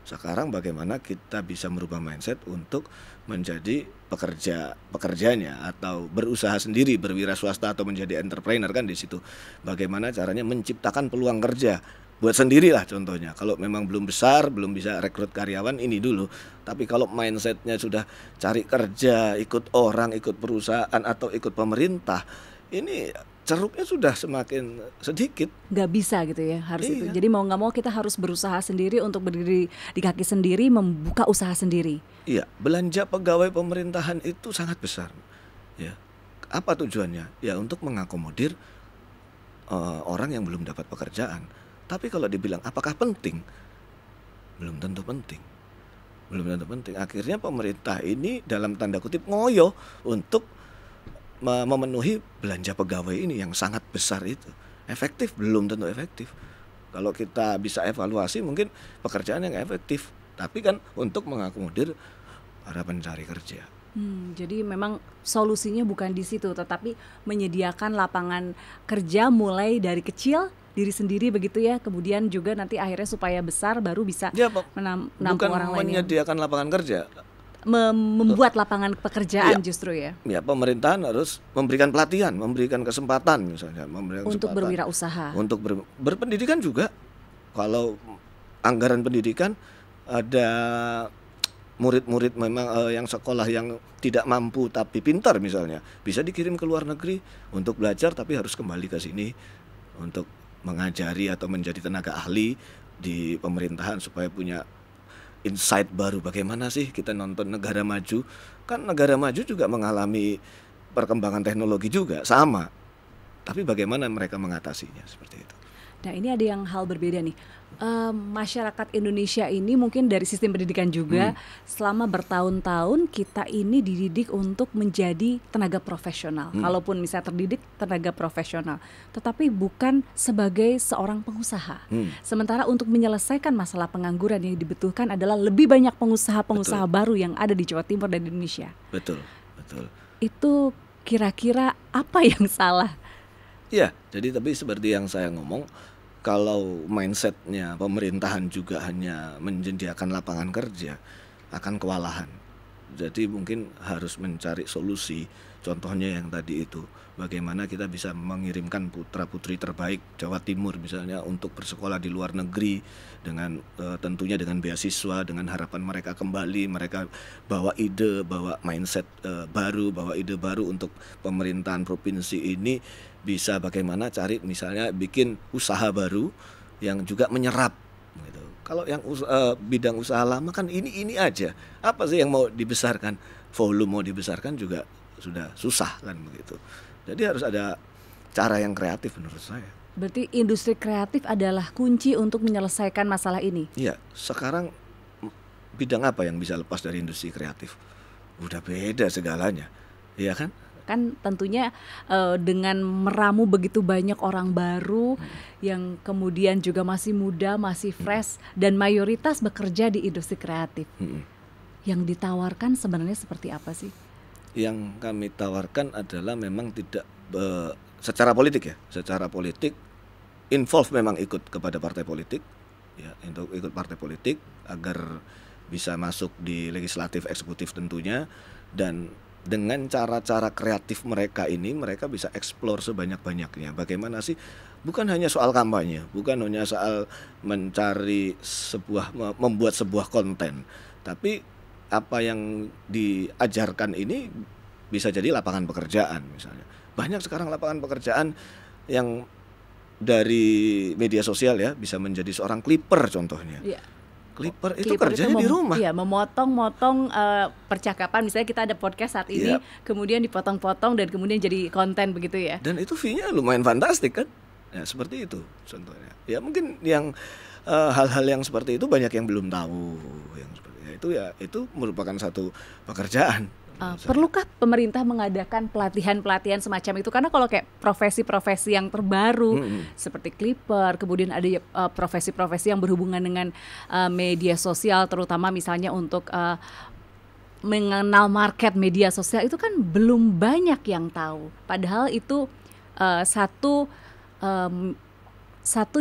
Sekarang bagaimana kita bisa merubah mindset untuk menjadi pekerjanya atau berusaha sendiri, berwira swasta atau menjadi entrepreneur, kan di situ. Bagaimana caranya menciptakan peluang kerja buat sendirilah contohnya. Kalau memang belum besar, belum bisa rekrut karyawan, ini dulu. Tapi kalau mindsetnya sudah cari kerja, ikut orang, ikut perusahaan atau ikut pemerintah, ini ceruknya sudah semakin sedikit. Nggak bisa gitu ya, harus Iya. itu. Jadi mau nggak mau kita harus berusaha sendiri untuk berdiri di kaki sendiri, membuka usaha sendiri. Iya, belanja pegawai pemerintahan itu sangat besar. Ya, apa tujuannya? Ya untuk mengakomodir orang yang belum dapat pekerjaan. Tapi kalau dibilang apakah penting? Belum tentu penting. Belum tentu penting. Akhirnya pemerintah ini dalam tanda kutip ngoyo untuk memenuhi belanja pegawai ini yang sangat besar itu. Efektif? Belum tentu efektif. Kalau kita bisa evaluasi mungkin pekerjaan yang efektif, tapi kan untuk mengakomodir para pencari kerja. Jadi memang solusinya bukan di situ, tetapi menyediakan lapangan kerja mulai dari kecil diri sendiri begitu ya, kemudian juga nanti akhirnya supaya besar baru bisa Dia menampung bukan orang lain yang menyediakan lapangan kerja. membuat lapangan pekerjaan Iya. justru ya, Ya, pemerintahan harus memberikan pelatihan, memberikan kesempatan misalnya, memberikan untuk kesempatan berwirausaha. untuk berpendidikan juga. Kalau anggaran pendidikan ada murid-murid memang yang sekolah yang tidak mampu tapi pintar misalnya, bisa dikirim ke luar negeri untuk belajar tapi harus kembali ke sini untuk mengajari atau menjadi tenaga ahli di pemerintahan supaya punya insight baru. Bagaimana sih kita nonton negara maju? Kan negara maju juga mengalami perkembangan teknologi juga, sama. Tapi bagaimana mereka mengatasinya seperti itu. Nah ini ada yang hal berbeda nih. Masyarakat Indonesia ini mungkin dari sistem pendidikan juga selama bertahun-tahun kita ini dididik untuk menjadi tenaga profesional. Kalaupun misalnya terdidik tenaga profesional, tetapi bukan sebagai seorang pengusaha. Sementara untuk menyelesaikan masalah pengangguran yang dibutuhkan adalah lebih banyak pengusaha-pengusaha baru yang ada di Jawa Timur dan di Indonesia. Betul, betul. Itu kira-kira apa yang salah? Ya, jadi tapi seperti yang saya ngomong, kalau mindsetnya pemerintahan juga hanya menyediakan lapangan kerja, akan kewalahan. Jadi mungkin harus mencari solusi. Contohnya yang tadi itu, bagaimana kita bisa mengirimkan putra-putri terbaik Jawa Timur misalnya untuk bersekolah di luar negeri dengan tentunya dengan beasiswa, dengan harapan mereka kembali, mereka bawa ide, bawa mindset baru, bawa ide baru untuk pemerintahan provinsi ini bisa bagaimana cari misalnya bikin usaha baru yang juga menyerap gitu. Kalau yang bidang usaha lama kan ini aja. Apa sih yang mau dibesarkan? Volume mau dibesarkan juga sudah susah kan begitu. Jadi harus ada cara yang kreatif menurut saya. Berarti industri kreatif adalah kunci untuk menyelesaikan masalah ini. Iya, sekarang bidang apa yang bisa lepas dari industri kreatif? Udah beda segalanya. Iya kan? Kan tentunya dengan meramu begitu banyak orang baru yang kemudian juga masih muda, masih fresh, dan mayoritas bekerja di industri kreatif. Yang ditawarkan sebenarnya seperti apa sih? Yang kami tawarkan adalah memang tidak secara politik ya, secara politik involve memang ikut kepada partai politik, ya, untuk ikut partai politik agar bisa masuk di legislatif, eksekutif tentunya, dan dengan cara-cara kreatif mereka ini mereka bisa eksplor sebanyak-banyaknya. Bagaimana sih? Bukan hanya soal kampanye, bukan hanya soal mencari membuat sebuah konten, tapi apa yang diajarkan ini bisa jadi lapangan pekerjaan misalnya. Banyak sekarang lapangan pekerjaan yang dari media sosial ya, bisa menjadi seorang clipper contohnya. Iya. Clipper itu kerjanya di rumah. Iya, memotong-motong percakapan. Misalnya kita ada podcast saat ini, kemudian dipotong-potong dan kemudian jadi konten begitu ya. Dan itu fee-nya lumayan fantastik kan? Ya seperti itu contohnya. Ya mungkin yang hal-hal yang seperti itu banyak yang belum tahu. Yang seperti itu ya, itu merupakan satu pekerjaan. Perlukah pemerintah mengadakan pelatihan-pelatihan semacam itu? Karena kalau kayak profesi-profesi yang terbaru seperti clipper, kemudian ada profesi-profesi yang berhubungan dengan media sosial, terutama misalnya untuk mengenal market media sosial, itu kan belum banyak yang tahu. Padahal itu satu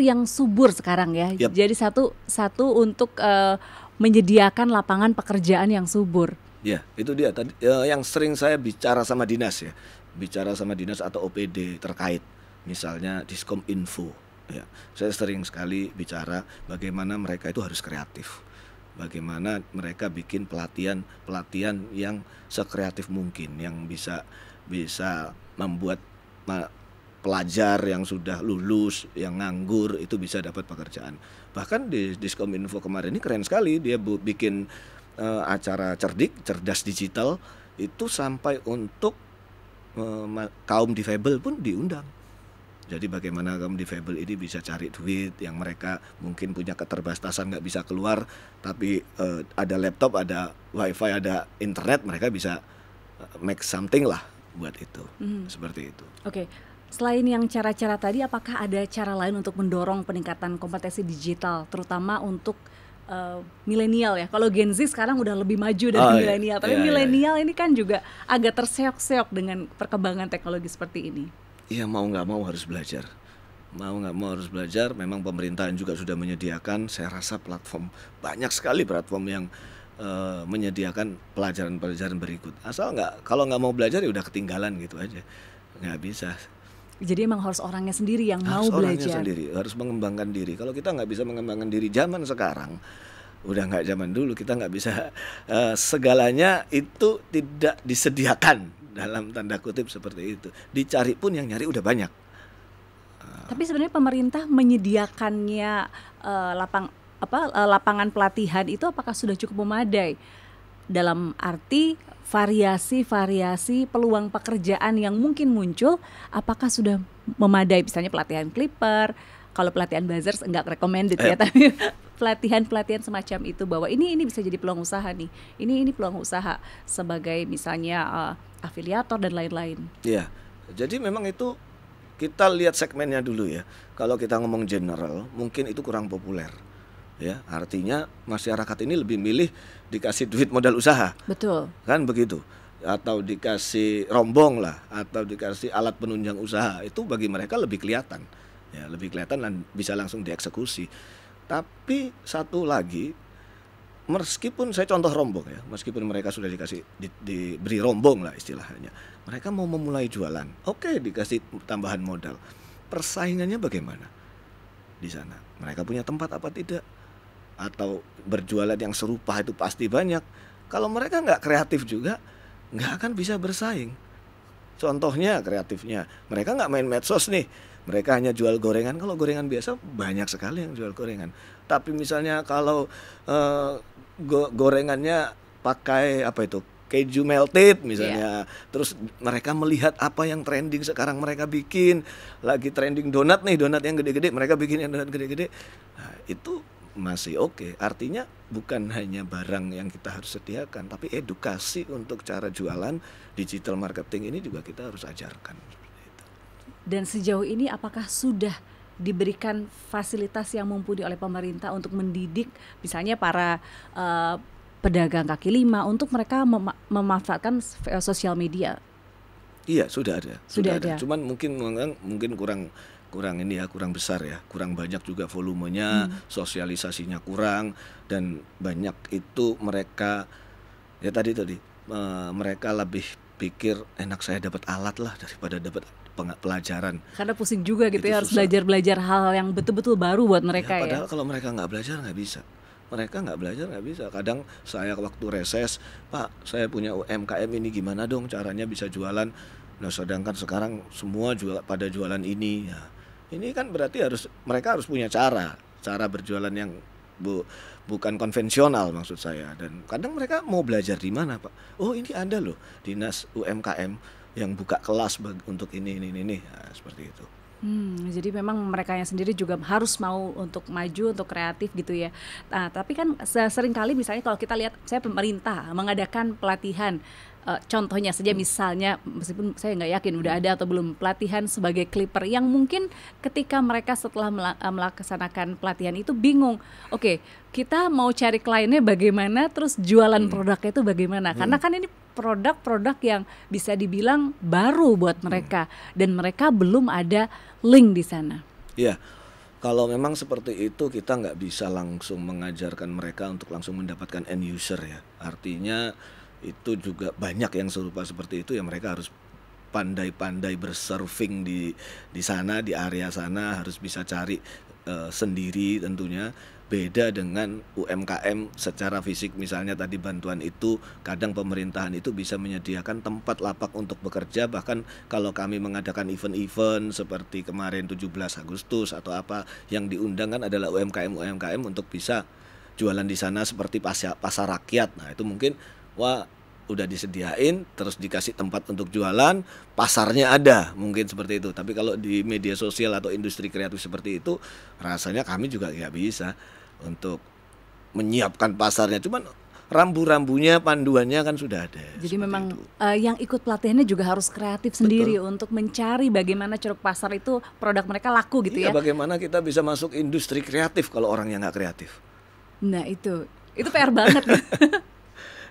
yang subur sekarang ya. Yep. Jadi satu untuk menyediakan lapangan pekerjaan yang subur. Ya, itu dia tadi yang sering saya bicara sama dinas ya. Bicara sama dinas atau OPD terkait misalnya Diskom Info ya. Saya sering sekali bicara bagaimana mereka itu harus kreatif. Bagaimana mereka bikin pelatihan yang sekreatif mungkin, yang bisa membuat pelajar yang sudah lulus, yang nganggur itu bisa dapat pekerjaan. Bahkan di Diskom Info kemarin ini keren sekali, dia bikin acara cerdas digital itu sampai untuk kaum difabel pun diundang. Jadi bagaimana kaum difabel ini bisa cari duit yang mereka mungkin punya keterbatasan, nggak bisa keluar, tapi ada laptop, ada wifi, ada internet, mereka bisa make something lah buat itu. Seperti itu. Oke. Selain yang cara-cara tadi, apakah ada cara lain untuk mendorong peningkatan kompetensi digital, terutama untuk milenial ya? Kalau Gen Z sekarang udah lebih maju dari milenial, tapi milenial ini kan juga agak terseok-seok dengan perkembangan teknologi seperti ini. Iya, mau nggak mau harus belajar. Memang pemerintahan juga sudah menyediakan, saya rasa banyak sekali platform yang menyediakan pelajaran-pelajaran berikut. Kalau nggak mau belajar ya udah ketinggalan gitu aja, nggak bisa. Jadi emang harus orangnya sendiri yang mau belajar. Harus mengembangkan diri. Kalau kita nggak bisa mengembangkan diri zaman sekarang, udah nggak zaman dulu, kita nggak bisa, segalanya itu tidak disediakan dalam tanda kutip seperti itu. Dicari pun yang nyari udah banyak. Tapi sebenarnya pemerintah menyediakannya lapangan pelatihan itu apakah sudah cukup memadai? Dalam arti variasi peluang pekerjaan yang mungkin muncul, apakah sudah memadai? Misalnya pelatihan clipper, kalau pelatihan buzzers enggak recommended ya, tapi pelatihan semacam itu bahwa ini bisa jadi peluang usaha nih, ini peluang usaha sebagai misalnya afiliator dan lain-lain. Iya, jadi memang itu kita lihat segmennya dulu ya. Kalau kita ngomong general, mungkin itu kurang populer. Ya, artinya masyarakat ini lebih milih dikasih duit modal usaha. Betul. Kan begitu. Atau dikasih rombong lah, atau dikasih alat penunjang usaha. Itu bagi mereka lebih kelihatan. Ya, lebih kelihatan dan bisa langsung dieksekusi. Tapi satu lagi, meskipun saya contoh rombong ya, meskipun mereka sudah diberi rombong lah istilahnya, mereka mau memulai jualan. Oke, dikasih tambahan modal. Persaingannya bagaimana di sana? Mereka punya tempat apa tidak? Atau berjualan yang serupa itu pasti banyak. Kalau mereka nggak kreatif juga, nggak akan bisa bersaing. Contohnya kreatifnya, mereka nggak main medsos nih, mereka hanya jual gorengan. Kalau gorengan biasa banyak sekali yang jual gorengan. Tapi misalnya kalau gorengannya pakai keju melted misalnya, terus mereka melihat apa yang trending sekarang, mereka bikin lagi trending donat yang gede-gede, mereka bikin yang donat gede-gede. Nah, itu masih oke. Artinya bukan hanya barang yang kita harus sediakan, tapi edukasi untuk cara jualan digital marketing ini juga kita harus ajarkan. Seperti itu. Dan sejauh ini apakah sudah diberikan fasilitas yang mumpuni oleh pemerintah untuk mendidik misalnya para pedagang kaki lima untuk mereka memanfaatkan sosial media? Iya, sudah ada. Sudah ada. Cuman mungkin kurang ini ya, kurang besar ya, kurang banyak juga volumenya, sosialisasinya kurang, dan banyak itu mereka ya tadi mereka lebih pikir enak saya dapat alat lah daripada dapat pelajaran. Karena pusing juga gitu Itu ya, harus susah. belajar hal yang betul-betul baru buat mereka ya. Padahal kalau mereka nggak belajar nggak bisa. Mereka nggak belajar nggak bisa. Kadang saya waktu reses, Pak, saya punya UMKM ini gimana dong caranya bisa jualan? Nah, sedangkan sekarang semua pada jualan ini. Ya, ini kan berarti mereka harus punya cara berjualan yang bukan konvensional maksud saya. Dan kadang mereka mau belajar di mana, Pak? Oh, ini ada loh dinas UMKM yang buka kelas untuk ini. Nah, seperti itu. Jadi memang mereka yang sendiri juga harus mau untuk maju, untuk kreatif gitu ya. Nah, tapi kan sering kali misalnya kalau kita lihat, saya pemerintah mengadakan pelatihan, contohnya saja misalnya, meskipun saya nggak yakin udah ada atau belum, pelatihan sebagai clipper yang mungkin ketika mereka setelah melaksanakan pelatihan itu bingung, oke, kita mau cari kliennya bagaimana, terus jualan produknya itu bagaimana, karena kan ini produk-produk yang bisa dibilang baru buat mereka dan mereka belum ada link di sana. Iya, kalau memang seperti itu kita nggak bisa langsung mengajarkan mereka untuk langsung mendapatkan end user ya. Artinya itu juga banyak yang serupa seperti itu ya, mereka harus pandai-pandai bersurfing di sana, di area sana, harus bisa cari sendiri tentunya. Beda dengan UMKM secara fisik, misalnya tadi bantuan itu kadang pemerintahan itu bisa menyediakan tempat lapak untuk bekerja, bahkan kalau kami mengadakan event-event seperti kemarin 17 Agustus atau apa, yang diundang kan adalah UMKM untuk bisa jualan di sana seperti pasar rakyat. Nah, itu mungkin udah disediain, terus dikasih tempat untuk jualan, pasarnya ada, mungkin seperti itu. Tapi kalau di media sosial atau industri kreatif seperti itu, rasanya kami juga nggak bisa untuk menyiapkan pasarnya. Cuman rambu-rambunya, panduannya kan sudah ada. Jadi memang yang ikut pelatihannya juga harus kreatif sendiri. Betul. Untuk mencari bagaimana ceruk pasar itu produk mereka laku gitu ya. Bagaimana kita bisa masuk industri kreatif kalau orangnya nggak kreatif. Nah itu PR banget.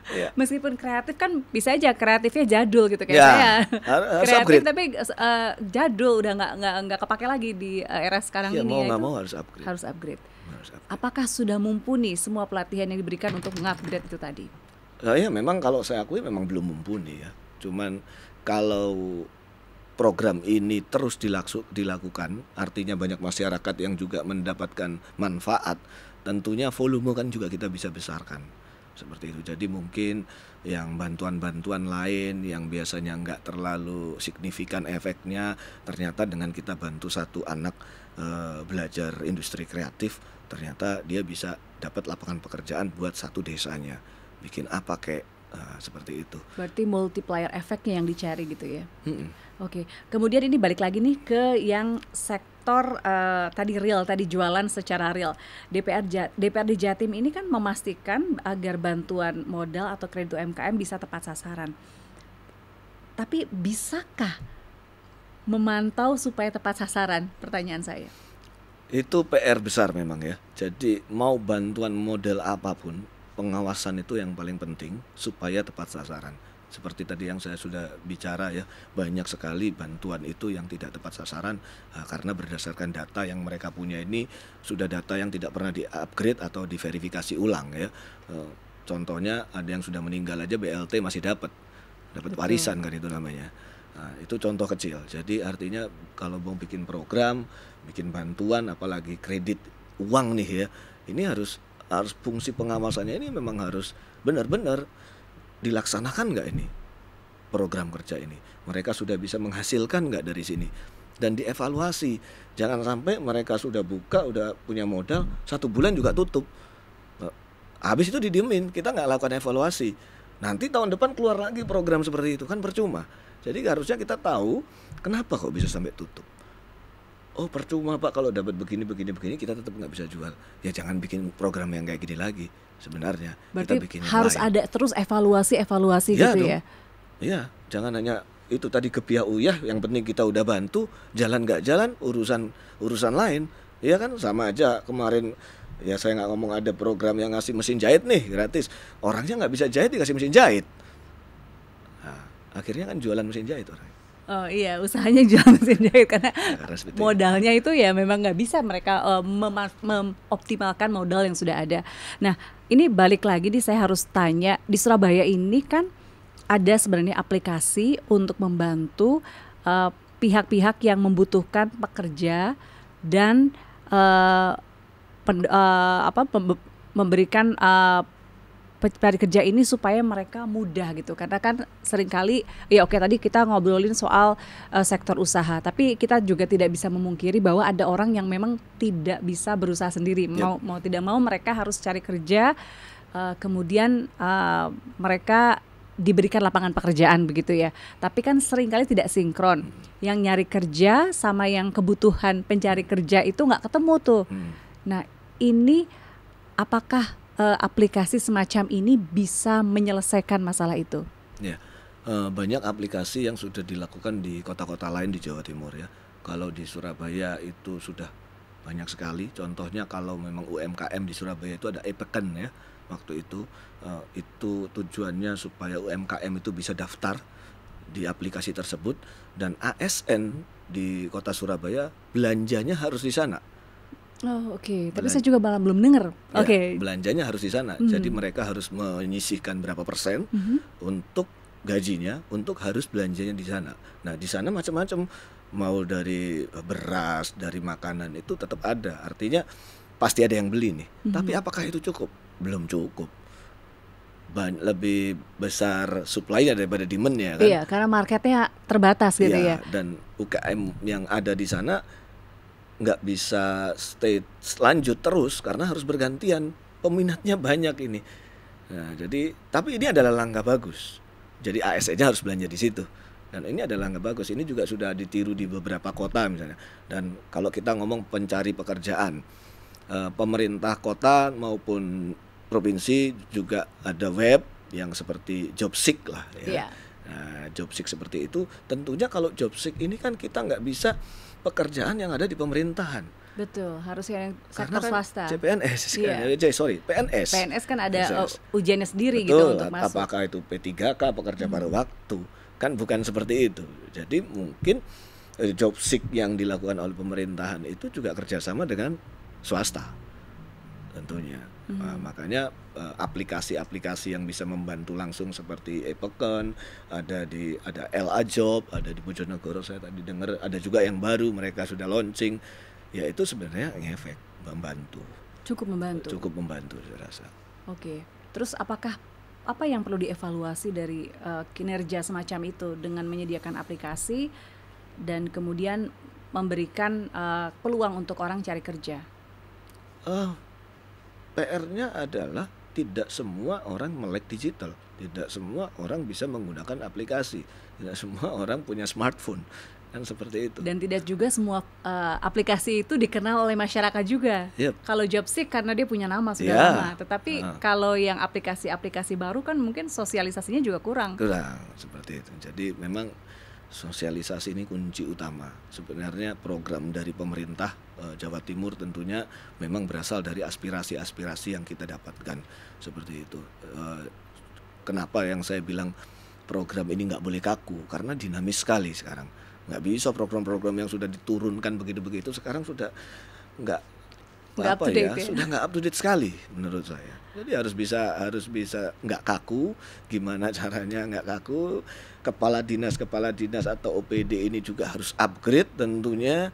Ya. Meskipun kreatif kan bisa aja kreatifnya jadul gitu kayak saya kreatif upgrade. Tapi jadul udah nggak kepake lagi di era sekarang ini. Mau nggak mau harus upgrade. Apakah sudah mumpuni semua pelatihan yang diberikan untuk mengupgrade itu tadi? Ya memang kalau saya akui memang belum mumpuni ya. Cuman kalau program ini terus dilakukan, artinya banyak masyarakat yang juga mendapatkan manfaat, tentunya volume kan juga kita bisa besarkan. Seperti itu. Jadi mungkin yang bantuan-bantuan lain yang biasanya nggak terlalu signifikan efeknya, ternyata dengan kita bantu satu anak belajar industri kreatif, ternyata dia bisa dapat lapangan pekerjaan buat satu desanya. Bikin apa seperti itu. Berarti multiplier efeknya yang dicari gitu ya. Oke. Kemudian ini balik lagi nih ke yang sektor tadi jualan secara real. DPRD Jatim ini kan memastikan agar bantuan modal atau kredit UMKM bisa tepat sasaran. Tapi bisakah memantau supaya tepat sasaran? Pertanyaan saya. Itu PR besar memang ya. Jadi mau bantuan model apapun, pengawasan itu yang paling penting supaya tepat sasaran. Seperti tadi yang saya sudah bicara ya, banyak sekali bantuan itu yang tidak tepat sasaran karena berdasarkan data yang mereka punya ini sudah data yang tidak pernah di-upgrade atau diverifikasi ulang ya. Contohnya ada yang sudah meninggal aja BLT masih dapat warisan kan itu namanya. Nah, itu contoh kecil. Jadi artinya kalau mau bikin program, bikin bantuan, apalagi kredit uang nih ya, ini harus fungsi pengawasannya ini memang harus benar-benar dilaksanakan nggak ini program kerja ini. Mereka sudah bisa menghasilkan nggak dari sini, dan dievaluasi. Jangan sampai mereka sudah buka, udah punya modal, 1 bulan juga tutup. Habis itu didiemin, kita nggak lakukan evaluasi. Nanti tahun depan keluar lagi program seperti itu, kan percuma. Jadi harusnya kita tahu kenapa kok bisa sampai tutup. oh percuma Pak kalau dapat begini kita tetap nggak bisa jual. Ya jangan bikin program yang kayak gini lagi sebenarnya. Berarti kita bikin yang harus lain. ada terus evaluasi Ya gitu dong. ya. Iya, jangan hanya itu tadi gebiah uyah, yang penting kita udah bantu, jalan nggak jalan urusan lain. Iya kan sama aja kemarin ya saya nggak ngomong ada program yang ngasih mesin jahit nih gratis. Orangnya nggak bisa jahit dikasih mesin jahit. Nah, akhirnya kan jualan mesin jahit orang. Oh iya, usahanya jual mesin jahit karena seperti modalnya itu ya memang nggak bisa mereka mengoptimalkan modal yang sudah ada. Nah, ini balik lagi nih, saya harus tanya, di Surabaya ini kan ada sebenarnya aplikasi untuk membantu pihak-pihak yang membutuhkan pekerja dan memberikan pencari kerja ini supaya mereka mudah gitu, karena kan seringkali ya oke tadi kita ngobrolin soal sektor usaha, tapi kita juga tidak bisa memungkiri bahwa ada orang yang memang tidak bisa berusaha sendiri. Mau tidak mau mereka harus cari kerja, kemudian mereka diberikan lapangan pekerjaan begitu ya, tapi kan seringkali tidak sinkron, yang nyari kerja sama yang kebutuhan pencari kerja itu nggak ketemu tuh. Nah ini apakah aplikasi semacam ini bisa menyelesaikan masalah itu? Ya, banyak aplikasi yang sudah dilakukan di kota-kota lain di Jawa Timur ya. Kalau di Surabaya itu sudah banyak sekali. Contohnya kalau memang UMKM di Surabaya itu ada e-Peken ya. Waktu itu tujuannya supaya UMKM itu bisa daftar di aplikasi tersebut, dan ASN di kota Surabaya belanjanya harus di sana. Oh oke. Tapi saya juga malah belum dengar. Ya, Oke. belanjanya harus di sana. Jadi mereka harus menyisihkan berapa persen untuk gajinya, untuk harus belanjanya di sana. Nah di sana macam-macam, mau dari beras, dari makanan itu tetap ada. Artinya pasti ada yang beli nih. Tapi apakah itu cukup? Belum cukup. Lebih besar supply-nya daripada demand-nya kan. Iya, karena marketnya terbatas gitu ya. Dan UKM yang ada di sana nggak bisa stay lanjut terus karena harus bergantian, peminatnya banyak ini. Nah, jadi tapi ini adalah langkah bagus. Jadi ASN-nya harus belanja di situ. Dan ini adalah langkah bagus. Ini juga sudah ditiru di beberapa kota misalnya. Dan kalau kita ngomong pencari pekerjaan, pemerintah kota maupun provinsi juga ada web yang seperti Jobseek lah ya. Nah, Jobseek seperti itu. Tentunya kalau Jobseek ini kan kita nggak bisa pekerjaan yang ada di pemerintahan. Betul, harus yang sektor swasta. CPNS, PNS. PNS kan ada ujiannya sendiri. Betul, gitu untuk masuk. Apakah itu P3K, pekerja paruh waktu? Kan bukan seperti itu. Jadi mungkin Jobseek yang dilakukan oleh pemerintahan itu juga kerjasama dengan swasta tentunya. Nah, makanya aplikasi-aplikasi yang bisa membantu langsung seperti e-Peken, ada LA Job, ada di Bojonegoro saya tadi dengar, ada juga yang baru mereka sudah launching. Ya itu sebenarnya ngefek, Cukup membantu saya rasa. Oke. Terus apa yang perlu dievaluasi dari kinerja semacam itu dengan menyediakan aplikasi dan kemudian memberikan peluang untuk orang cari kerja? PR-nya adalah tidak semua orang melek digital, tidak semua orang bisa menggunakan aplikasi, tidak semua orang punya smartphone, kan seperti itu. Dan tidak juga semua aplikasi itu dikenal oleh masyarakat juga. Kalau Jobseek karena dia punya nama sudah lama, tetapi kalau yang aplikasi-aplikasi baru kan mungkin sosialisasinya juga kurang seperti itu. Jadi memang sosialisasi ini kunci utama. Sebenarnya program dari pemerintah Jawa Timur tentunya memang berasal dari aspirasi-aspirasi yang kita dapatkan seperti itu. Kenapa yang saya bilang program ini nggak boleh kaku? Karena dinamis sekali sekarang. Nggak bisa program-program yang sudah diturunkan begitu-begitu sekarang sudah nggak sudah nggak up to date sekali menurut saya. Jadi harus bisa nggak kaku. Gimana caranya nggak kaku? Kepala dinas atau OPD ini juga harus upgrade tentunya.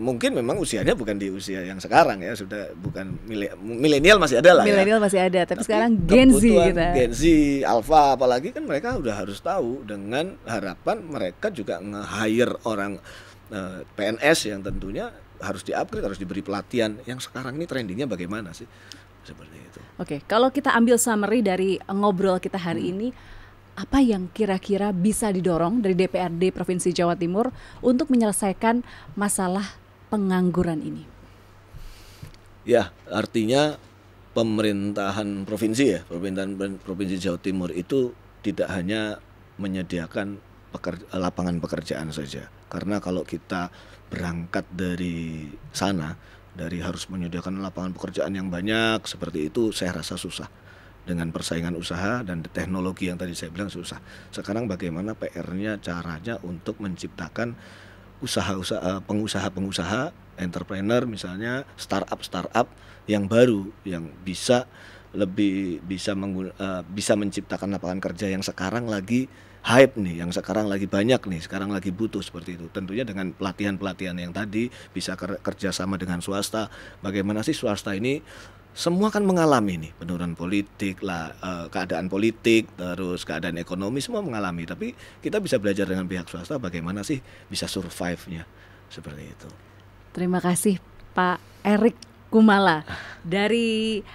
Mungkin memang usianya bukan di usia yang sekarang ya, sudah bukan milenial masih ada lah ya. Milenial masih ada, tapi sekarang Gen Z gitu. Gen Z, Alpha apalagi kan mereka udah harus tahu, dengan harapan mereka juga nge-hire orang PNS yang tentunya harus di-upgrade, harus diberi pelatihan. Yang sekarang ini trendingnya bagaimana sih? Seperti itu. Oke, kalau kita ambil summary dari ngobrol kita hari ini, apa yang kira-kira bisa didorong dari DPRD Provinsi Jawa Timur untuk menyelesaikan masalah pengangguran ini? Ya, artinya pemerintahan Provinsi Jawa Timur itu tidak hanya menyediakan lapangan pekerjaan saja. Karena kalau kita berangkat dari sana, dari harus menyediakan lapangan pekerjaan yang banyak seperti itu, saya rasa susah. Dengan persaingan usaha dan teknologi yang tadi saya bilang susah. Sekarang bagaimana PR-nya, caranya untuk menciptakan pengusaha-pengusaha, entrepreneur misalnya, startup yang baru, yang bisa menciptakan lapangan kerja yang sekarang lagi hype nih, yang sekarang lagi banyak nih, sekarang lagi butuh seperti itu. Tentunya dengan pelatihan-pelatihan yang tadi, bisa kerjasama dengan swasta. Bagaimana sih swasta ini semua kan mengalami nih penurunan politik lah, keadaan politik, terus keadaan ekonomi semua mengalami. Tapi kita bisa belajar dengan pihak swasta bagaimana sih bisa survive-nya seperti itu. Terima kasih Pak Erik Kumala dari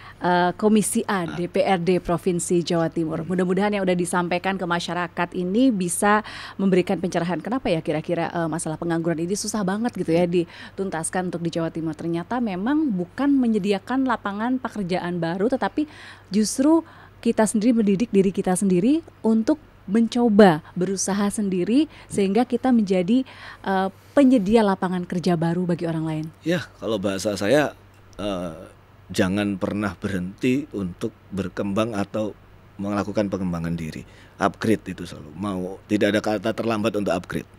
Komisi A DPRD Provinsi Jawa Timur. Mudah-mudahan yang udah disampaikan ke masyarakat ini bisa memberikan pencerahan. Kenapa ya kira-kira masalah pengangguran ini susah banget gitu ya dituntaskan untuk di Jawa Timur. Ternyata memang bukan menyediakan lapangan pekerjaan baru, tetapi justru kita sendiri mendidik diri kita sendiri untuk mencoba berusaha sendiri sehingga kita menjadi penyedia lapangan kerja baru bagi orang lain. Ya, kalau bahasa saya jangan pernah berhenti untuk berkembang atau melakukan pengembangan diri. Upgrade itu selalu. Tidak ada kata terlambat untuk upgrade.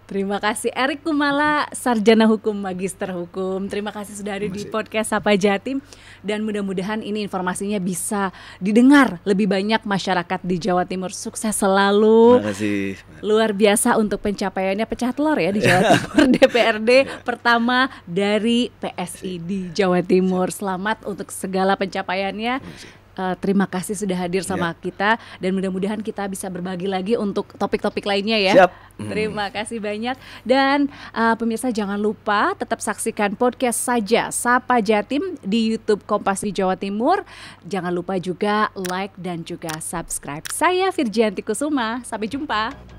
Terima kasih Erik Kumala, Sarjana Hukum, Magister Hukum. Terima kasih sudah ada di podcast Sapa Jatim. Dan mudah-mudahan ini informasinya bisa didengar lebih banyak masyarakat di Jawa Timur. Sukses selalu. Terima kasih. Luar biasa untuk pencapaiannya, pecah telur ya di Jawa Timur. DPRD pertama dari PSI di Jawa Timur. Selamat untuk segala pencapaiannya. Terima kasih sudah hadir sama kita dan mudah-mudahan kita bisa berbagi lagi untuk topik-topik lainnya ya. Siap. Terima kasih banyak dan pemirsa jangan lupa tetap saksikan podcast saja Sapa Jatim di YouTube Kompas di Jawa Timur. Jangan lupa juga like dan juga subscribe. Saya Virgianti Kusuma. Sampai jumpa.